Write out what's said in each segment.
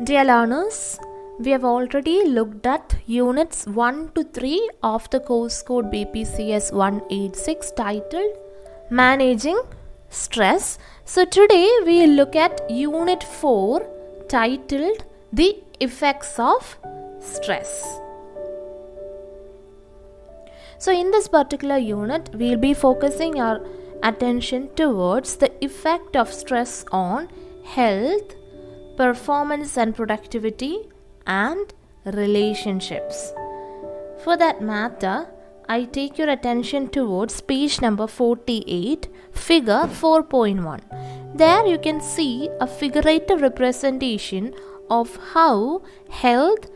Dear learners, we have already looked at units 1 to 3 of the course code BPCS-186 titled Managing Stress. So today we will look at unit 4 titled The Effects of Stress. So in this particular unit, we will be focusing our attention towards the effect of stress on health, performance and productivity, and relationships. For that matter, I take your attention towards page number 48, figure 4.1. There you can see a figurative representation of how health,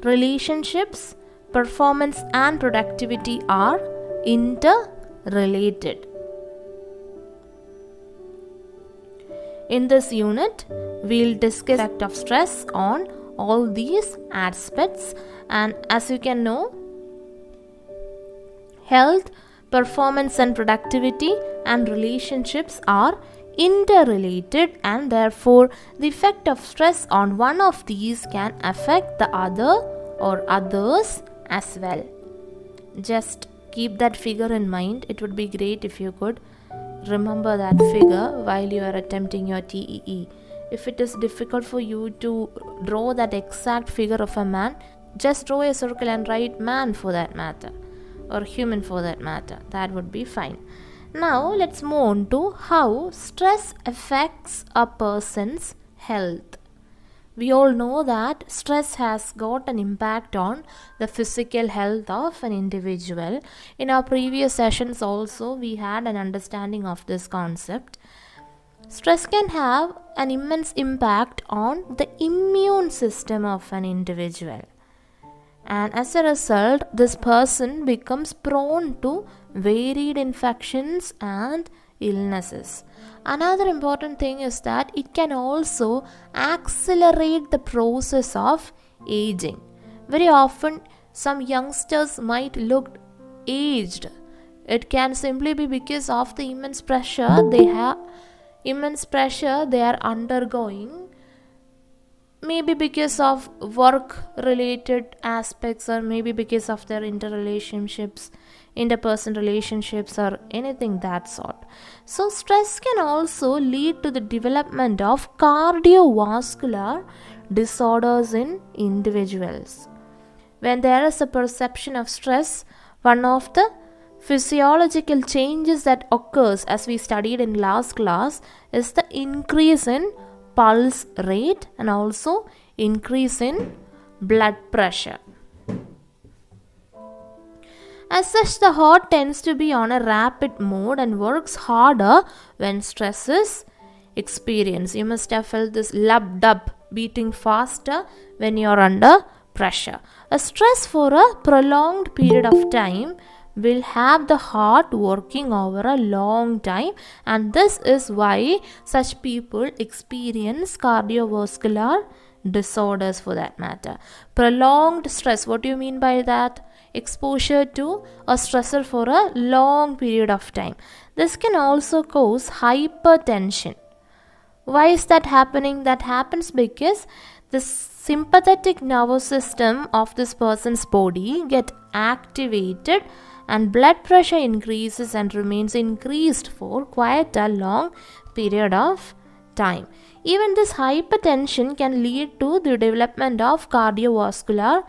relationships, performance and productivity are interrelated. In this unit, we will discuss the effect of stress on all these aspects, and as you can know, health, performance and productivity and relationships are interrelated, and therefore the effect of stress on one of these can affect the other or others as well. Just keep that figure in mind. It would be great if you could remember that figure while you are attempting your TEE. If it is difficult for you to draw that exact figure of a man, just draw a circle and write man for that matter, or human for that matter. That would be fine. Now let's move on to how stress affects a person's health. We all know that stress has got an impact on the physical health of an individual. In our previous sessions also, we had an understanding of this concept. Stress can have an immense impact on the immune system of an individual. And as a result, this person becomes prone to varied infections and illnesses. Another important thing is that it can also accelerate the process of aging. Very often, some youngsters might look aged. It can simply be because of the immense pressure they are undergoing. Maybe because of work-related aspects, or maybe because of their interpersonal relationships, or anything that sort. So stress can also lead to the development of cardiovascular disorders in individuals. When there is a perception of stress, one of the physiological changes that occurs, as we studied in last class, is the increase in pulse rate and also increase in blood pressure. As such, the heart tends to be on a rapid mode and works harder when stress is experienced. You must have felt this lub-dub beating faster when you are under pressure. A stress for a prolonged period of time will have the heart working over a long time, and this is why such people experience cardiovascular disorders for that matter. Prolonged stress, what do you mean by that? Exposure to a stressor for a long period of time. This can also cause hypertension. Why is that happening? That happens because the sympathetic nervous system of this person's body get activated, and blood pressure increases and remains increased for quite a long period of time. Even this hypertension can lead to the development of cardiovascular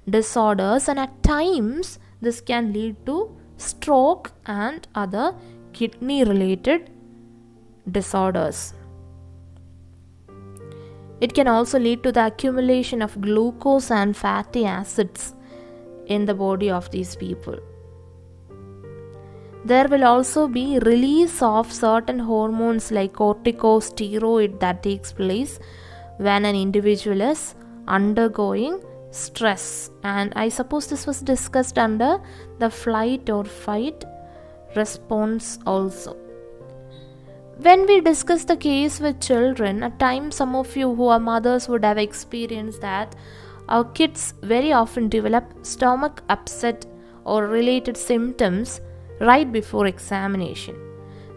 disorders, and at times this can lead to stroke and other kidney related disorders. It can also lead to the accumulation of glucose and fatty acids in the body of these people. There will also be release of certain hormones like corticosteroid that takes place when an individual is undergoing stress, and I suppose this was discussed under the flight or fight response also. When we discuss the case with children, at times some of you who are mothers would have experienced that our kids very often develop stomach upset or related symptoms right before examination.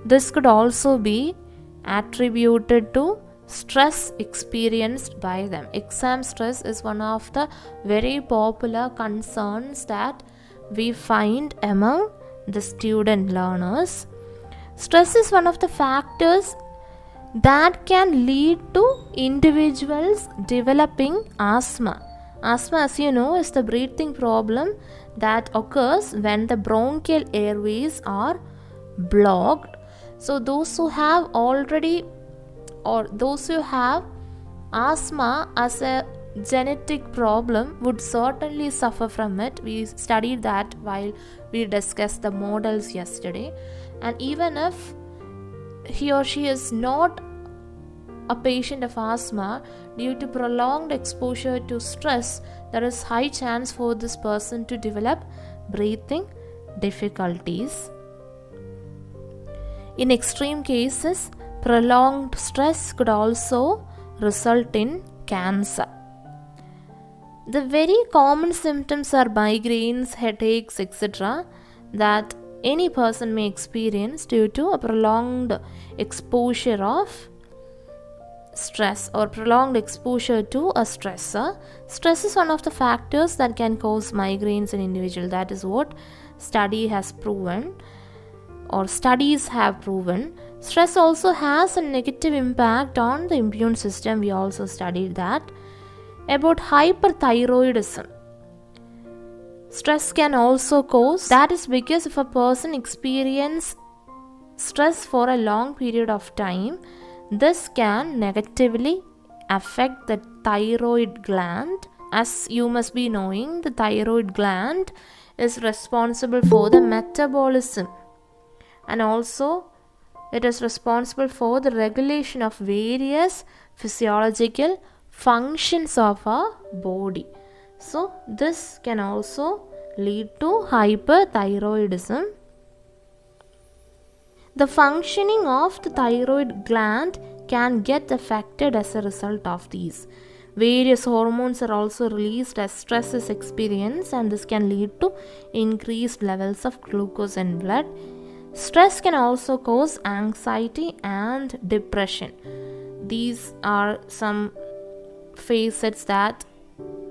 This could also be attributed to stress experienced by them. Exam stress is one of the very popular concerns that we find among the student learners. Stress is one of the factors that can lead to individuals developing asthma. Asthma, as you know, is the breathing problem that occurs when the bronchial airways are blocked. So those who have already, or those who have asthma as a genetic problem would certainly suffer from it. We studied that while we discussed the models yesterday. And even if he or she is not a patient of asthma, due to prolonged exposure to stress, there is high chance for this person to develop breathing difficulties. In extreme cases, prolonged stress could also result in cancer. The very common symptoms are migraines, headaches, etc. that any person may experience due to a prolonged exposure of stress or prolonged exposure to a stressor. Stress is one of the factors that can cause migraines in individuals. That is what studies have proven. Stress also has a negative impact on the immune system. We also studied that. About hyperthyroidism, stress can also cause. That is because if a person experiences stress for a long period of time, this can negatively affect the thyroid gland. As you must be knowing, the thyroid gland is responsible for the metabolism, and also it is responsible for the regulation of various physiological functions of our body. So this can also lead to hyperthyroidism. The functioning of the thyroid gland can get affected as a result of these. Various hormones are also released as stress is experienced, and this can lead to increased levels of glucose in blood. Stress can also cause anxiety and depression. These are some facets that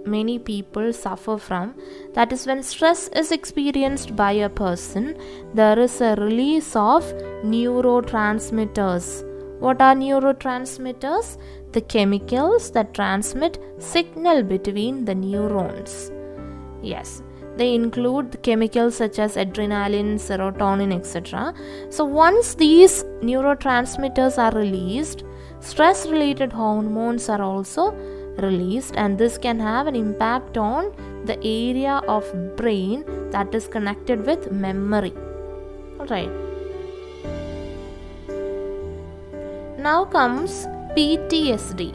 many people suffer from. That is, when stress is experienced by a person, there is a release of neurotransmitters. What are neurotransmitters? The chemicals that transmit signal between the neurons. Yes, they include the chemicals such as adrenaline, serotonin, etc. So once these neurotransmitters are released, stress related hormones are also released, and this can have an impact on the area of brain that is connected with memory. Alright. Now comes PTSD.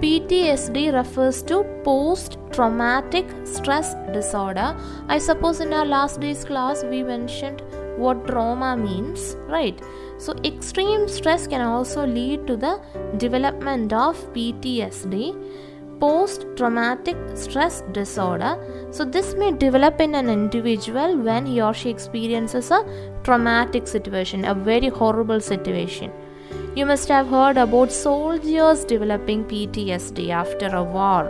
PTSD refers to post-traumatic stress disorder. I suppose in our last day's class we mentioned what trauma means, right? So extreme stress can also lead to the development of PTSD, post-traumatic stress disorder. So this may develop in an individual when he or she experiences a traumatic situation, a very horrible situation. You must have heard about soldiers developing PTSD after a war,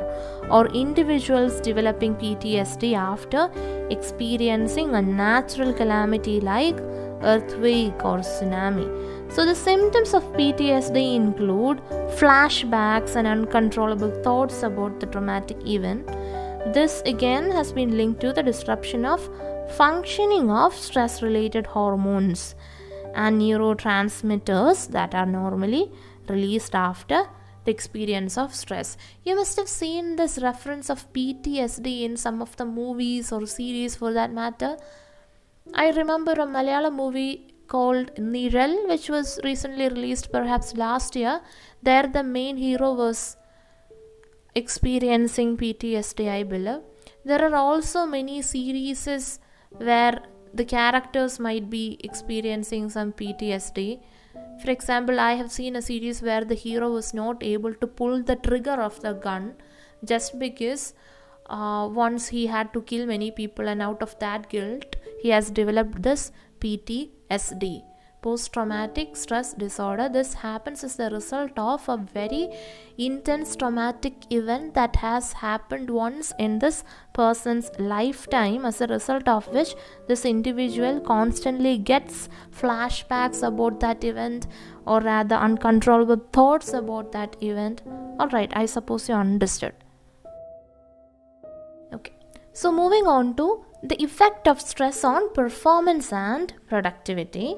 or individuals developing PTSD after experiencing a natural calamity like earthquake or tsunami. So the symptoms of PTSD include flashbacks and uncontrollable thoughts about the traumatic event. This again has been linked to the disruption of functioning of stress-related hormones and neurotransmitters that are normally released after the experience of stress. You must have seen this reference of PTSD in some of the movies or series for that matter. I remember a Malayalam movie called Niral, which was recently released perhaps last year. There the main hero was experiencing PTSD, I believe. There are also many series where the characters might be experiencing some PTSD. For example, I have seen a series where the hero was not able to pull the trigger of the gun just because once he had to kill many people, and out of that guilt he has developed this PTSD, post-traumatic stress disorder. This happens as the result of a very intense traumatic event that has happened once in this person's lifetime, as a result of which this individual constantly gets flashbacks about that event, or rather uncontrollable thoughts about that event. Alright, I suppose you understood. Okay, so moving on to the effect of stress on performance and productivity.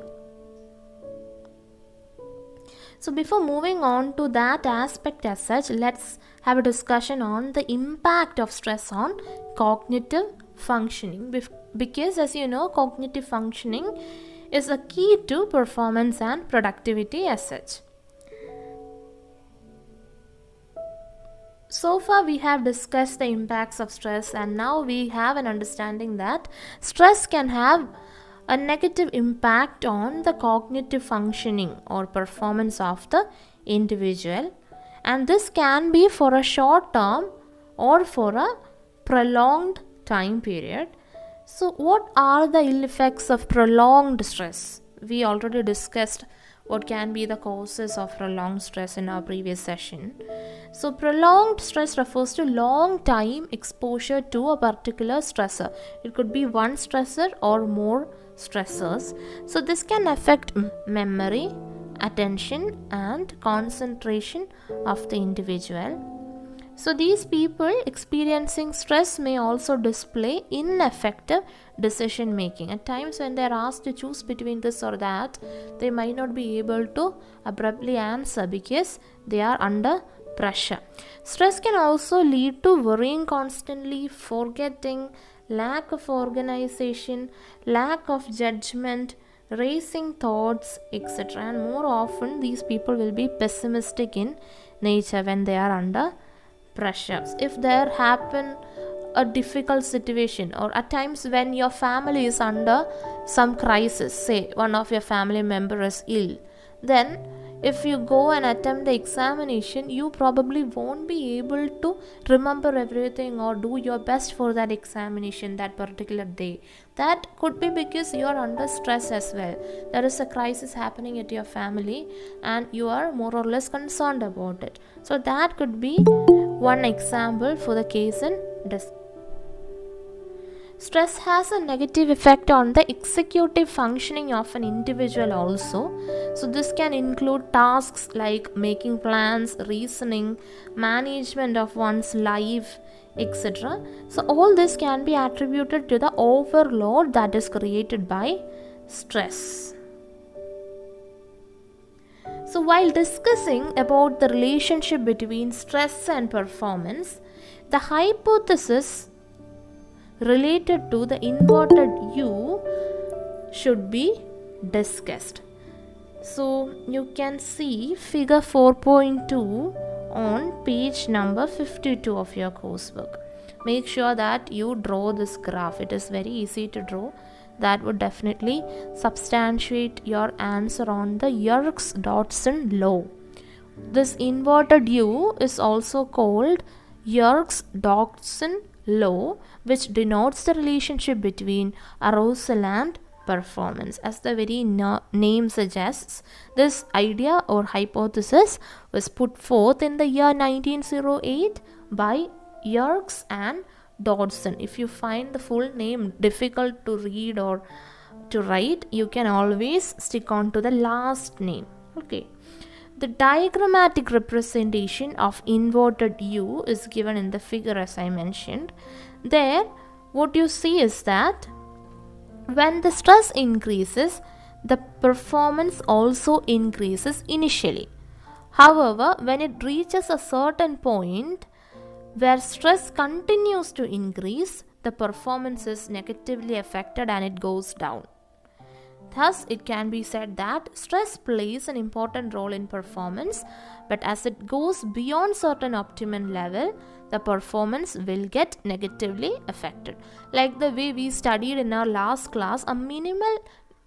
So before moving on to that aspect as such, let's have a discussion on the impact of stress on cognitive functioning, because as you know, cognitive functioning is a key to performance and productivity as such. So far we have discussed the impacts of stress, and now we have an understanding that stress can have a negative impact on the cognitive functioning or performance of the individual, and this can be for a short term or for a prolonged time period. So what are the ill effects of prolonged stress? We already discussed what can be the causes of prolonged stress in our previous session. So prolonged stress refers to long time exposure to a particular stressor. It could be one stressor or more stressors. So this can affect memory, attention and concentration of the individual. So these people experiencing stress may also display ineffective decision making. At times when they are asked to choose between this or that, they might not be able to abruptly answer because they are under pressure. Stress can also lead to worrying constantly, forgetting, lack of organization, lack of judgment, racing thoughts, etc. And more often these people will be pessimistic in nature when they are under pressures. If there happen a difficult situation, or at times when your family is under some crisis, say one of your family member is ill, then if you go and attempt the examination, you probably won't be able to remember everything or do your best for that examination that particular day. That could be because you are under stress as well. There is a crisis happening at your family and you are more or less concerned about it. So that could be one example for the case in discussion. Stress has a negative effect on the executive functioning of an individual also. So this can include tasks like making plans, reasoning, management of one's life, etc. So all this can be attributed to the overload that is created by stress. So while discussing about the relationship between stress and performance, the hypothesis related to the inverted U should be discussed. So you can see figure 4.2 on page number 52 of your coursebook. Make sure that you draw this graph. It is very easy to draw. That would definitely substantiate your answer on the Yerkes-Dodson law. This inverted U is also called Yerkes-Dodson law, which denotes the relationship between arousal and performance. As the very name suggests, this idea or hypothesis was put forth in the year 1908 by Yerkes and Dodson. If you find the full name difficult to read or to write, you can always stick on to the last name. Okay. The diagrammatic representation of inverted U is given in the figure as I mentioned. There, what you see is that when the stress increases, the performance also increases initially. However, when it reaches a certain point where stress continues to increase, the performance is negatively affected and it goes down. Thus, it can be said that stress plays an important role in performance, but as it goes beyond certain optimum level, the performance will get negatively affected. Like the way we studied in our last class, a minimal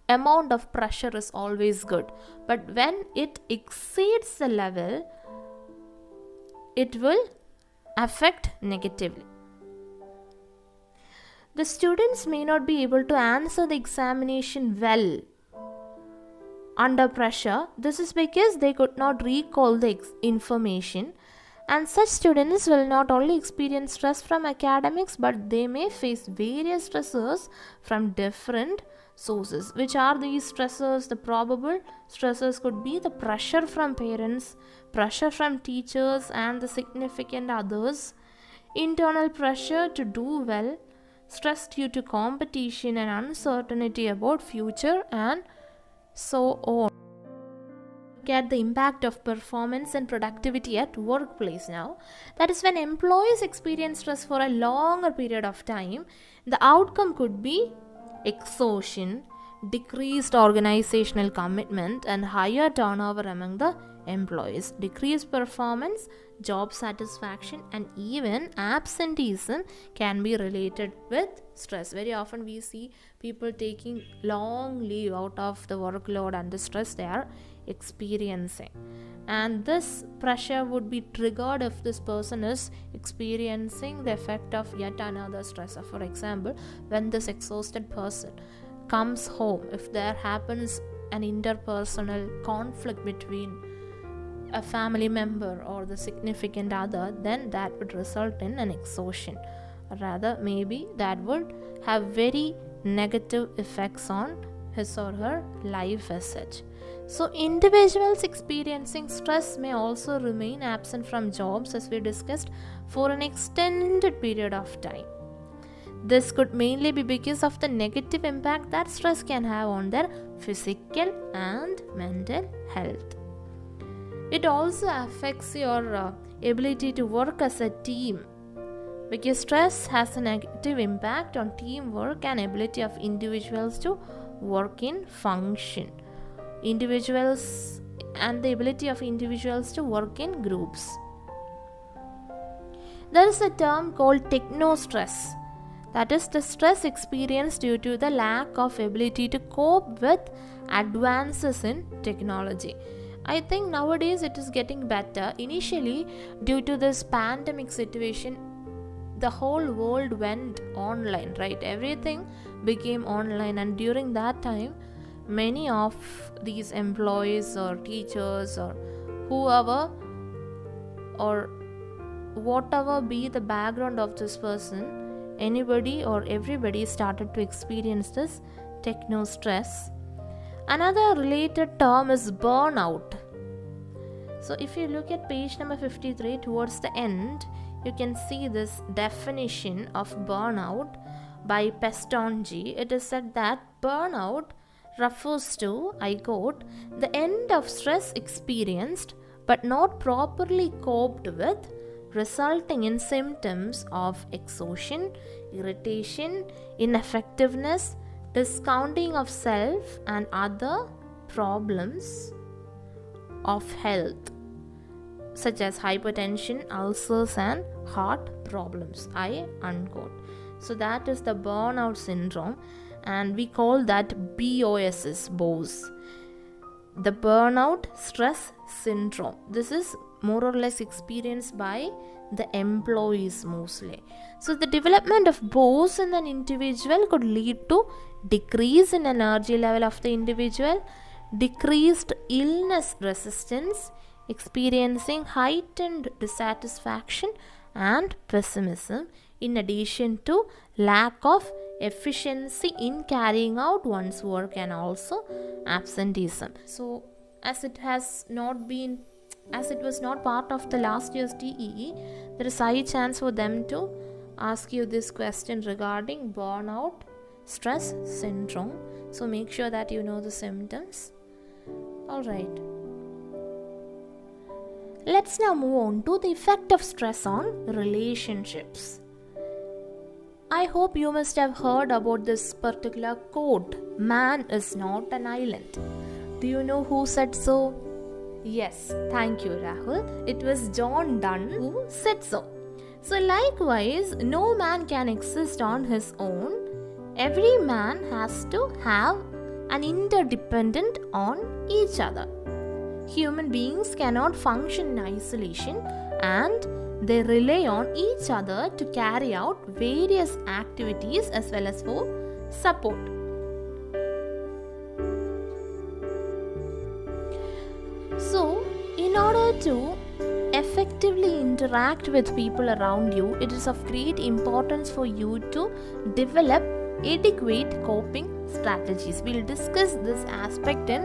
amount of pressure is always good, but when it exceeds the level, it will affect negatively. The students may not be able to answer the examination well under pressure. This is because they could not recall the information, and such students will not only experience stress from academics, but they may face various stressors from different sources. Which are these stressors? The probable stressors could be the pressure from parents, pressure from teachers and the significant others, internal pressure to do well, stress due to competition and uncertainty about future, and so on. Look at the impact of performance and productivity at workplace now. That is, when employees experience stress for a longer period of time, the outcome could be exhaustion, decreased organizational commitment, and higher turnover among the employees. Decreased performance, job satisfaction, and even absenteeism can be related with stress. Very often we see people taking long leave out of the workload and the stress they are experiencing, and this pressure would be triggered if this person is experiencing the effect of yet another stressor. For example, when this exhausted person comes home, if there happens an interpersonal conflict between a family member or the significant other, then that would result in an exhaustion. Rather, maybe that would have very negative effects on his or her life as such. So individuals experiencing stress may also remain absent from jobs, as we discussed, for an extended period of time. This could mainly be because of the negative impact that stress can have on their physical and mental health. It also affects your ability to work as a team, because stress has a negative impact on teamwork and ability of individuals to work in function. Individuals and the ability of individuals to work in groups. There is a term called techno-stress. That is the stress experienced due to the lack of ability to cope with advances in technology. I think nowadays it is getting better. Initially, due to this pandemic situation, the whole world went online, right? Everything became online, and during that time, many of these employees or teachers or whoever or whatever be the background of this person, anybody or everybody started to experience this techno stress. Another related term is burnout. So if you look at page number 53 towards the end, you can see this definition of burnout by Pestonji. It is said that burnout refers to, I quote, the end of stress experienced but not properly coped with, resulting in symptoms of exhaustion, irritation, ineffectiveness, discounting of self, and other problems of health, such as hypertension, ulcers, and heart problems. I unquote. So that is the burnout syndrome, and we call that BOSS, BOS, the burnout stress syndrome. This is more or less experienced by the employees mostly. So the development of BOS in an individual could lead to decrease in energy level of the individual, decreased illness resistance, experiencing heightened dissatisfaction and pessimism, in addition to lack of efficiency in carrying out one's work, and also absenteeism. So as it was not part of the last year's TEE, there is high chance for them to ask you this question regarding burnout stress syndrome. So make sure that you know the symptoms. Alright, let's now move on to the effect of stress on relationships. I hope you must have heard about this particular quote, "Man is not an island." Do you know who said so? Yes, thank you, Rahul. It was John Donne who said so. So likewise, no man can exist on his own. Every man has to have an interdependent on each other. Human beings cannot function in isolation, and they rely on each other to carry out various activities as well as for support. to effectively interact with people around you, it is of great importance for you to develop adequate coping strategies. We'll discuss this aspect in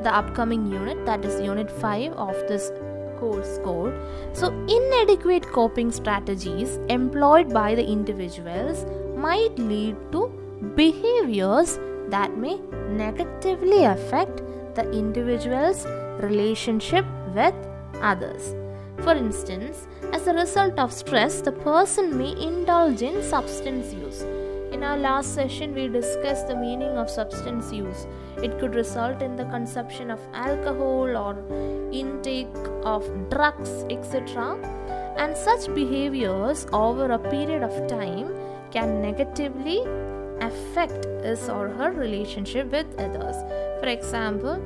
the upcoming unit, that is Unit 5 of this course code. So, inadequate coping strategies employed by the individuals might lead to behaviors that may negatively affect the individual's relationship with others. For instance, as a result of stress, the person may indulge in substance use. In our last session, we discussed the meaning of substance use. It could result in the consumption of alcohol or intake of drugs, etc. And such behaviors over a period of time can negatively affect his or her relationship with others. For example,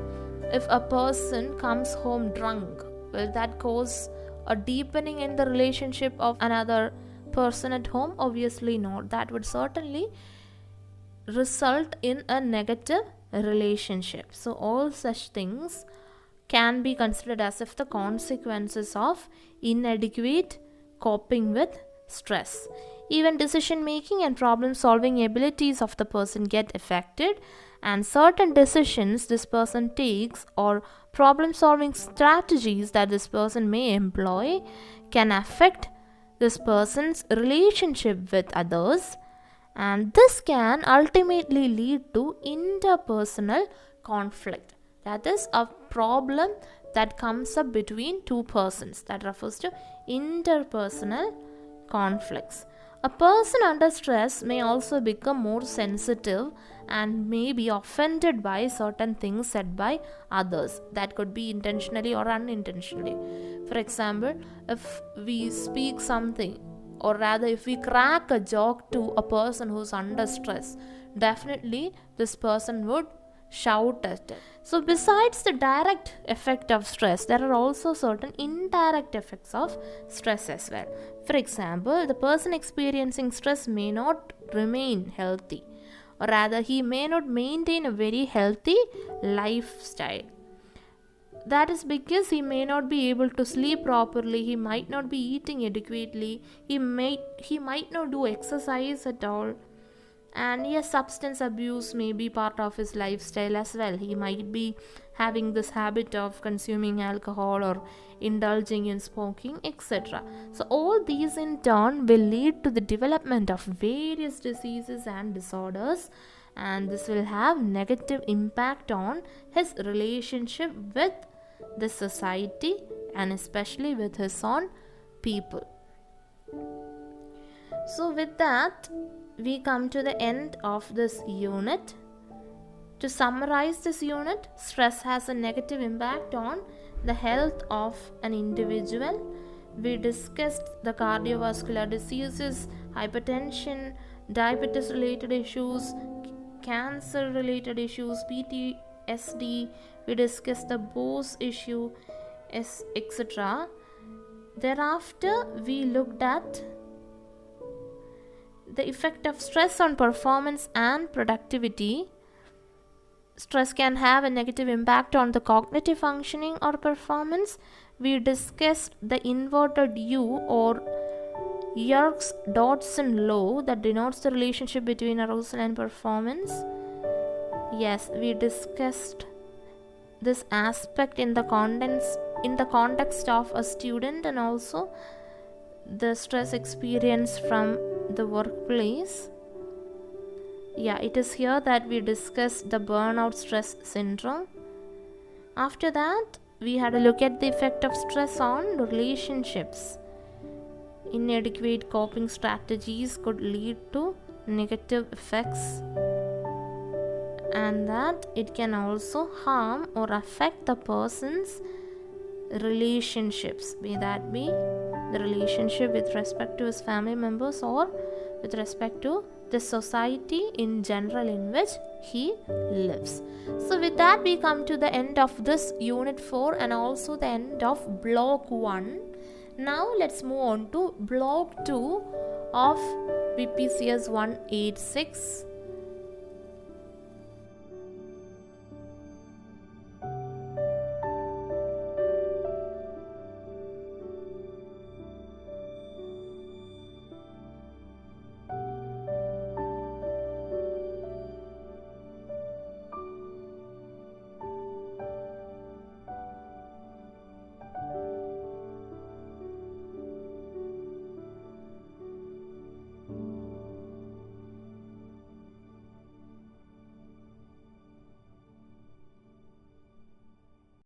if a person comes home drunk, will that cause a deepening in the relationship of another person at home? Obviously not. That would certainly result in a negative relationship. So all such things can be considered as if the consequences of inadequate coping with stress. Even decision making and problem solving abilities of the person get affected, and certain decisions this person takes or problem solving strategies that this person may employ can affect this person's relationship with others, and this can ultimately lead to interpersonal conflict. That is a problem that comes up between two persons. That refers to interpersonal conflicts. A person under stress may also become more sensitive and may be offended by certain things said by others. That could be intentionally or unintentionally. For example, if we speak something, or rather if we crack a joke to a person who's under stress, definitely this person would shout at it. So besides the direct effect of stress, there are also certain indirect effects of stress as well. For example, the person experiencing stress may not remain healthy, or rather he may not maintain a very healthy lifestyle. That is because he may not be able to sleep properly, he might not be eating adequately, he might not do exercise at all. And yes, substance abuse may be part of his lifestyle as well. He might be having this habit of consuming alcohol or indulging in smoking, etc. So all these in turn will lead to the development of various diseases and disorders, and this will have negative impact on his relationship with the society and especially with his own people. So with that, we come to the end of this unit. To summarize this unit, stress has a negative impact on the health of an individual. We discussed the cardiovascular diseases, hypertension, diabetes related issues, cancer related issues, PTSD. We discussed the BOS issue, etc. Thereafter, we looked at the effect of stress on performance and productivity. Stress can have a negative impact on the cognitive functioning or performance. We discussed the inverted U or Yerkes-Dodson law that denotes the relationship between arousal and performance. Yes, we discussed this aspect in the context of a student and also the stress experience from the workplace. Yeah, it is here that we discussed the burnout stress syndrome. After that, we had a look at the effect of stress on relationships. Inadequate coping strategies could lead to negative effects, and that it can also harm or affect the person's relationships, be that be the relationship with respect to his family members or with respect to the society in general in which he lives. So with that, we come to the end of this Unit 4 and also the end of Block 1. Now let's move on to Block 2 of BPCS-186.